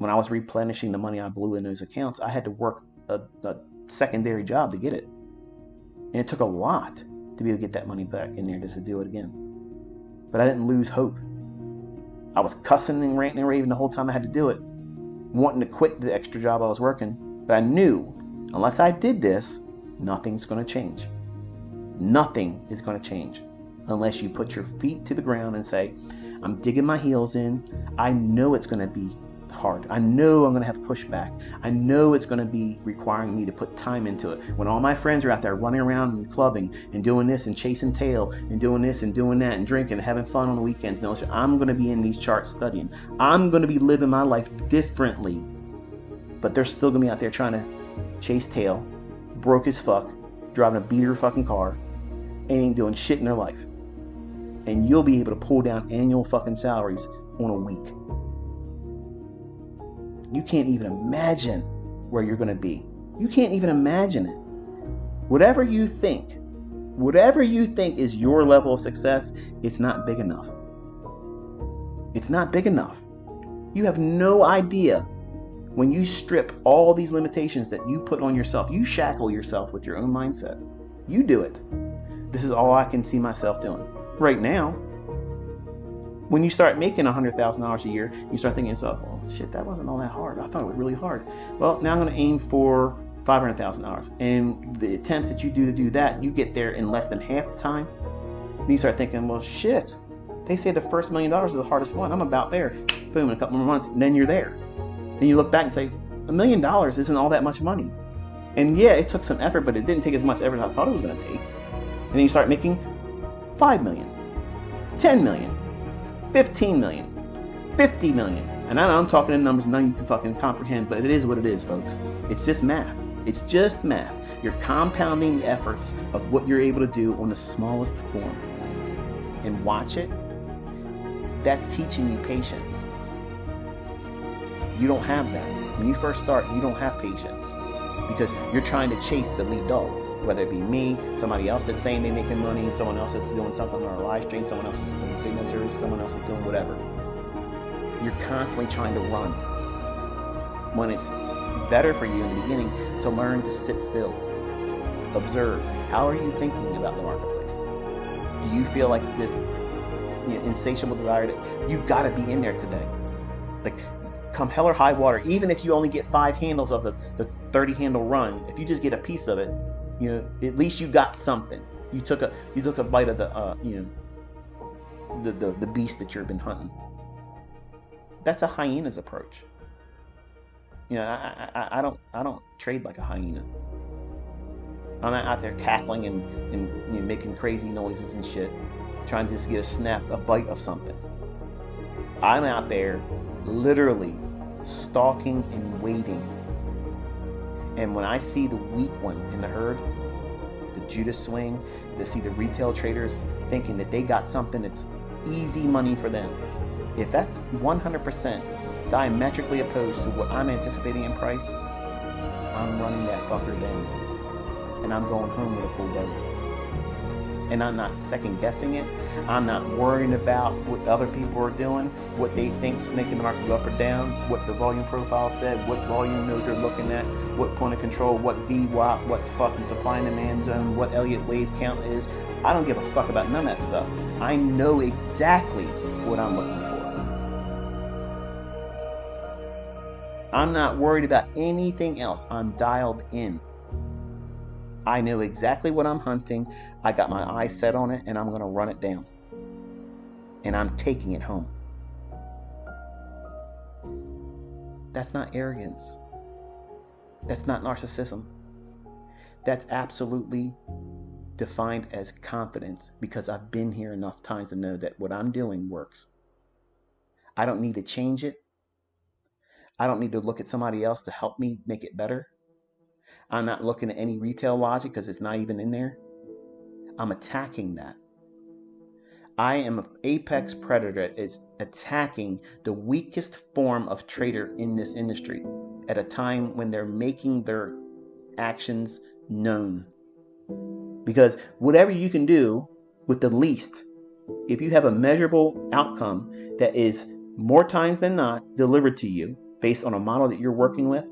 When I was replenishing the money I blew in those accounts, I had to work a secondary job to get it. And it took a lot to be able to get that money back in there just to do it again. But I didn't lose hope. I was cussing and ranting and raving the whole time I had to do it, wanting to quit the extra job I was working. But I knew unless I did this, nothing's going to change. Nothing is going to change unless you put your feet to the ground and say, I'm digging my heels in. I know it's going to be hard. I know I'm going to have pushback. I know it's going to be requiring me to put time into it. When all my friends are out there running around and clubbing and doing this and chasing tail and doing this and doing that and drinking and having fun on the weekends, no, I'm going to be in these charts studying. I'm going to be living my life differently. But they're still going to be out there trying to chase tail, broke as fuck, driving a beater fucking car, and ain't doing shit in their life. And you'll be able to pull down annual fucking salaries on a week. You can't even imagine where you're going to be. You can't even imagine it. Whatever you think is your level of success, it's not big enough. It's not big enough. You have no idea when you strip all these limitations that you put on yourself. You shackle yourself with your own mindset. You do it. This is all I can see myself doing right now. When you start making $100,000 a year, you start thinking to yourself, oh shit, that wasn't all that hard. I thought it was really hard. Well, now I'm going to aim for $500,000. And the attempts that you do to do that, you get there in less than half the time. And you start thinking, well, shit, they say the first $1 million is the hardest one. I'm about there. Boom, in a couple more months, and then you're there. Then you look back and say, $1 million isn't all that much money. And yeah, it took some effort, but it didn't take as much effort as I thought it was going to take. And then you start making $5 million, $10 million, $15 million, $50 million. And I know I'm talking in numbers none of you can fucking comprehend, but it is what it is, folks. It's just math. It's just math. You're compounding the efforts of what you're able to do on the smallest form. And watch it. That's teaching you patience. You don't have that. When you first start, you don't have patience because you're trying to chase the lead dog. Whether it be me, somebody else that's saying they're making money, someone else is doing something on a live stream, someone else is doing signatures, someone else is doing whatever. You're constantly trying to run. When it's better for you in the beginning to learn to sit still, observe. How are you thinking about the marketplace? Do you feel like this insatiable desire that you've got to be in there today? Like, come hell or high water, even if you only get 5 handles of the 30 handle run, if you just get a piece of it, at least you got something. You took a bite of the beast that you've been hunting. That's a hyena's approach. I don't trade like a hyena. I'm not out there cackling and making crazy noises and shit, trying to just get a bite of something. I'm out there literally stalking and waiting. And when I see the weak one in the herd, the Judas swing, to see the retail traders thinking that they got something that's easy money for them, if that's 100% diametrically opposed to what I'm anticipating in price, I'm running that fucker down. And I'm going home with a full belly. And I'm not second guessing it. I'm not worrying about what other people are doing, what they think's making the market go up or down, what the volume profile said, what volume node they're looking at, what point of control, what VWAP, what fucking supply and demand zone, what Elliott wave count is. I don't give a fuck about none of that stuff. I know exactly what I'm looking for. I'm not worried about anything else. I'm dialed in. I know exactly what I'm hunting. I got my eyes set on it, and I'm going to run it down. And I'm taking it home. That's not arrogance. That's not narcissism. That's absolutely defined as confidence, because I've been here enough times to know that what I'm doing works. I don't need to change it. I don't need to look at somebody else to help me make it better. I'm not looking at any retail logic because it's not even in there. I'm attacking that. I am an apex predator that is attacking the weakest form of trader in this industry at a time when they're making their actions known. Because whatever you can do with the least, if you have a measurable outcome that is more times than not delivered to you, based on a model that you're working with,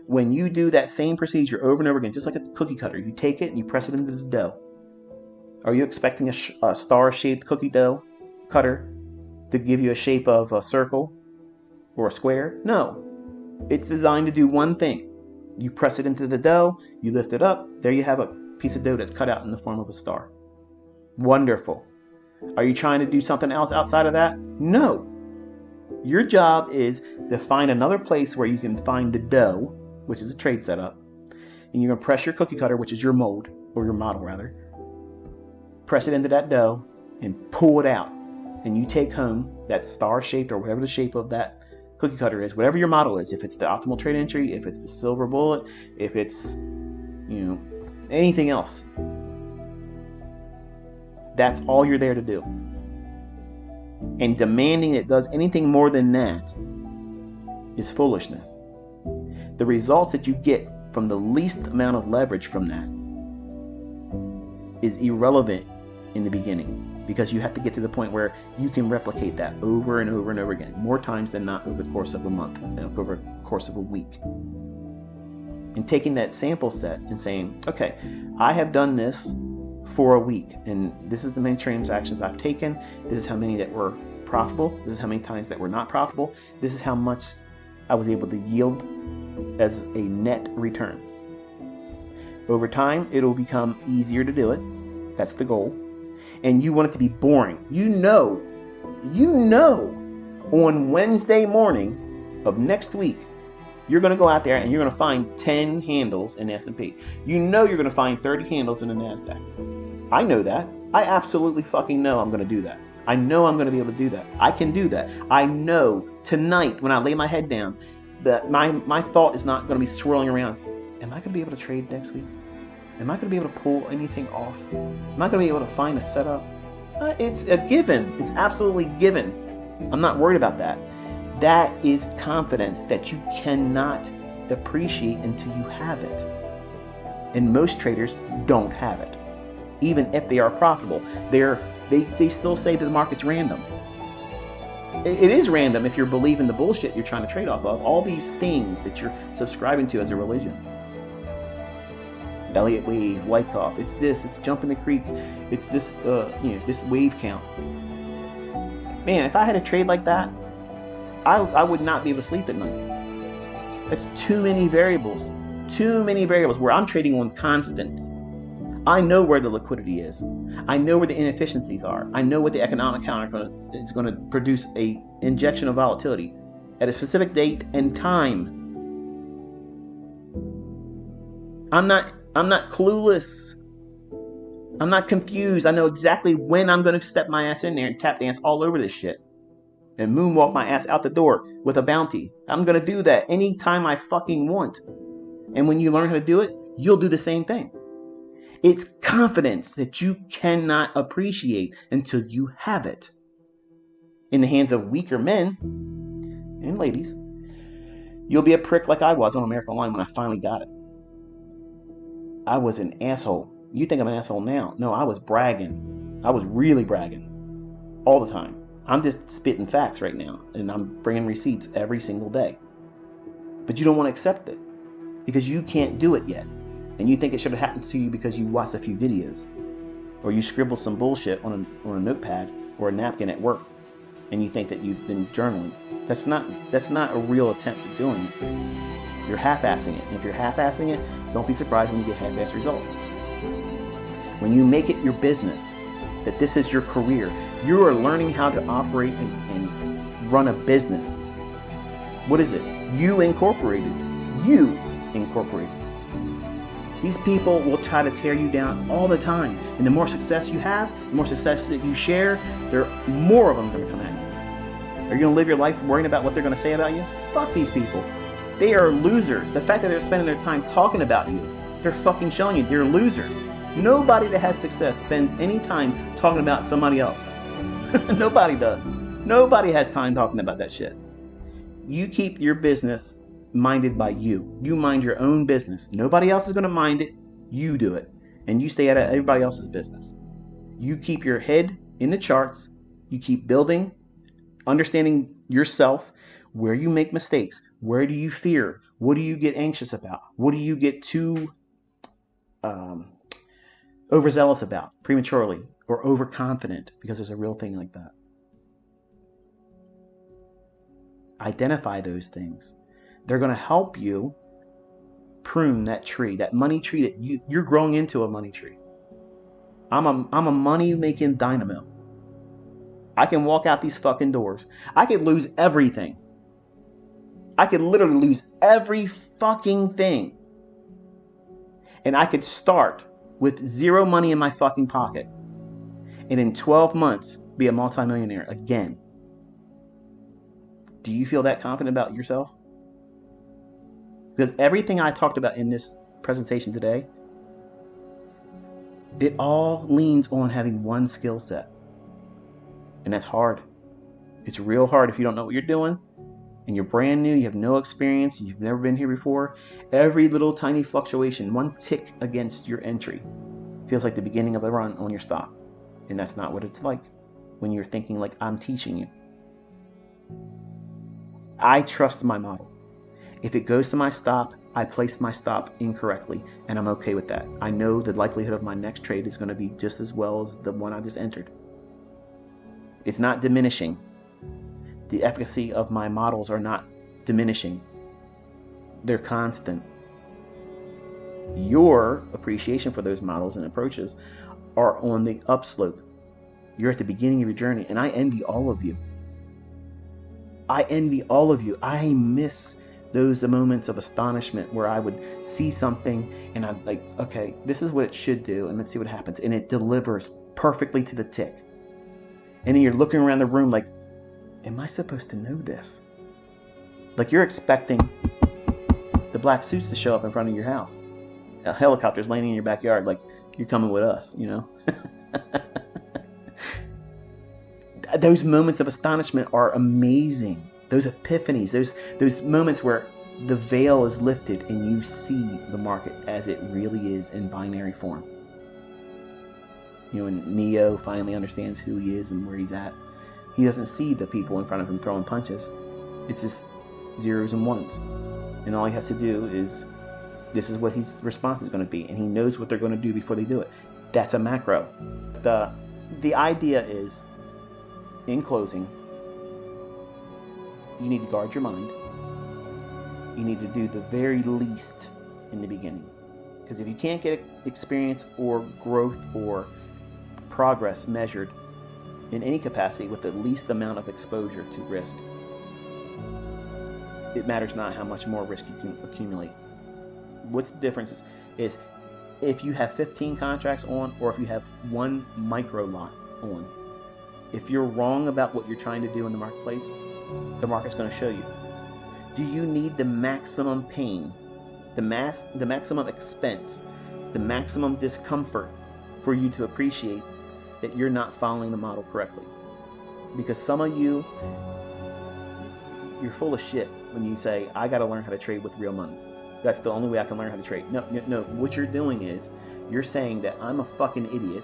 when you do that same procedure over and over again, just like a cookie cutter, you take it and you press it into the dough. Are you expecting a star-shaped cookie dough cutter to give you a shape of a circle or a square? No. It's designed to do one thing. You press it into the dough, you lift it up, there you have a piece of dough that's cut out in the form of a star. Wonderful. Are you trying to do something else outside of that? No. Your job is to find another place where you can find the dough, which is a trade setup, and you're going to press your cookie cutter, which is your mold, or your model rather, press it into that dough and pull it out. And you take home that star-shaped or whatever the shape of that cookie cutter is, whatever your model is, if it's the optimal trade entry, if it's the silver bullet, if it's, anything else. That's all you're there to do. And demanding it does anything more than that is foolishness. The results that you get from the least amount of leverage from that is irrelevant in the beginning, because you have to get to the point where you can replicate that over and over and over again, more times than not over the course of a month, over the course of a week. And taking that sample set and saying, okay, I have done this for a week, and this is the many transactions I've taken, this is how many that were profitable, this is how many times that were not profitable, this is how much I was able to yield as a net return. Over time, it'll become easier to do it. That's the goal. And you want it to be boring. You know, on Wednesday morning of next week, you're going to go out there and you're going to find 10 handles in S&P. You know you're going to find 30 handles in the NASDAQ. I know that. I absolutely fucking know I'm going to do that. I know I'm going to be able to do that. I can do that. I know tonight when I lay my head down that my thought is not going to be swirling around. Am I going to be able to trade next week? Am I going to be able to pull anything off? Am I going to be able to find a setup? It's a given. It's absolutely given. I'm not worried about that. That is confidence that you cannot appreciate until you have it. And most traders don't have it. Even if they are profitable, they still say that the market's random. It is random if you're believing the bullshit you're trying to trade off of. All these things that you're subscribing to as a religion. Elliott wave, Wyckoff, it's this, it's jumping the creek, it's this, this wave count. Man, if I had a trade like that, I would not be able to sleep at night. That's too many variables where I'm trading on constants. I know where the liquidity is. I know where the inefficiencies are. I know what the economic counter is going to produce a injection of volatility at a specific date and time. I'm not clueless. I'm not confused. I know exactly when I'm going to step my ass in there and tap dance all over this shit and moonwalk my ass out the door with a bounty. I'm going to do that anytime I fucking want. And when you learn how to do it, you'll do the same thing. It's confidence that you cannot appreciate until you have it. In the hands of weaker men and ladies, you'll be a prick like I was on America Online when I finally got it. I was an asshole. You think I'm an asshole now? No, I was bragging. I was really bragging all the time. I'm just spitting facts right now, and I'm bringing receipts every single day. But you don't want to accept it because you can't do it yet. And you think it should have happened to you because you watched a few videos or you scribbled some bullshit on a notepad or a napkin at work, and you think that you've been journaling. That's not a real attempt at doing it. You're half-assing it. And if you're half-assing it, don't be surprised when you get half-assed results. When you make it your business, that this is your career, you are learning how to operate and run a business. What is it? You Incorporated. You Incorporated. These people will try to tear you down all the time. And the more success you have, the more success that you share, there are more of them going to come at you. Are you going to live your life worrying about what they're going to say about you? Fuck these people. They are losers. The fact that they're spending their time talking about you, they're fucking showing you they're losers. Nobody that has success spends any time talking about somebody else. Nobody does. Nobody has time talking about that shit. You keep your business minded by you. You mind your own business. Nobody else is going to mind it. You do it. And you stay out of everybody else's business. You keep your head in the charts. You keep building, understanding yourself, where you make mistakes. Where do you fear? What do you get anxious about? What do you get too overzealous about prematurely or overconfident? Because there's a real thing like that. Identify those things. They're going to help you prune that tree, that money tree that you're growing into a money tree. I'm a money making dynamo. I can walk out these fucking doors. I could lose everything. I could literally lose every fucking thing. And I could start with zero money in my fucking pocket. And in 12 months, be a multimillionaire again. Do you feel that confident about yourself? Because everything I talked about in this presentation today, it all leans on having one skill set. And that's hard. It's real hard if you don't know what you're doing and you're brand new, you have no experience, you've never been here before. Every little tiny fluctuation, one tick against your entry, feels like the beginning of a run on your stop. And that's not what it's like when you're thinking like I'm teaching you. I trust my model. If it goes to my stop, I placed my stop incorrectly, and I'm okay with that. I know the likelihood of my next trade is going to be just as well as the one I just entered. It's not diminishing. The efficacy of my models are not diminishing. They're constant. Your appreciation for those models and approaches are on the upslope. You're at the beginning of your journey, and I envy all of you. I envy all of you. I miss those moments of astonishment where I would see something and I'm like, okay, this is what it should do, and let's see what happens. And it delivers perfectly to the tick. And then you're looking around the room like, am I supposed to know this? Like you're expecting the black suits to show up in front of your house. A helicopter's landing in your backyard, like you're coming with us, you know? Those moments of astonishment are amazing. Those epiphanies, those moments where the veil is lifted and you see the market as it really is in binary form. You know, when Neo finally understands who he is and where he's at, he doesn't see the people in front of him throwing punches. It's just zeros and ones. And all he has to do is, this is what his response is going to be. And he knows what they're going to do before they do it. That's a macro. The idea is, in closing, you need to guard your mind. You need to do the very least in the beginning. Because if you can't get experience or growth or progress measured in any capacity with the least amount of exposure to risk, it matters not how much more risk you can accumulate. What's the difference is if you have 15 contracts on or if you have one micro lot on. If you're wrong about what you're trying to do in the marketplace, the market's going to show you. Do you need the maximum pain, the maximum expense, the maximum discomfort for you to appreciate that you're not following the model correctly? Because some of you, you're full of shit when you say, I got to learn how to trade with real money. That's the only way I can learn how to trade. No. What you're doing is you're saying that I'm a fucking idiot.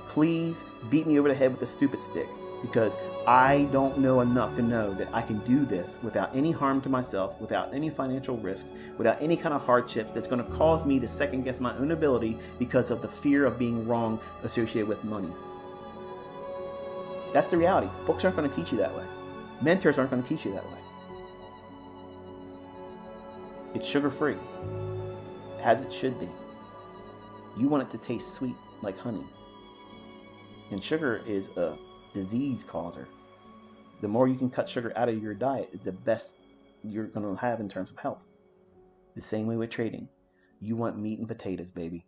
Please beat me over the head with a stupid stick because I don't know enough to know that I can do this without any harm to myself, without any financial risk, without any kind of hardships that's going to cause me to second guess my own ability because of the fear of being wrong associated with money. That's the reality. Books aren't going to teach you that way. Mentors aren't going to teach you that way. It's sugar-free, as it should be. You want it to taste sweet like honey. And sugar is a disease causer. The more you can cut sugar out of your diet, the best you're going to have in terms of health. The same way with trading. You want meat and potatoes, baby.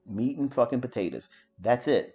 Meat and fucking potatoes. That's it.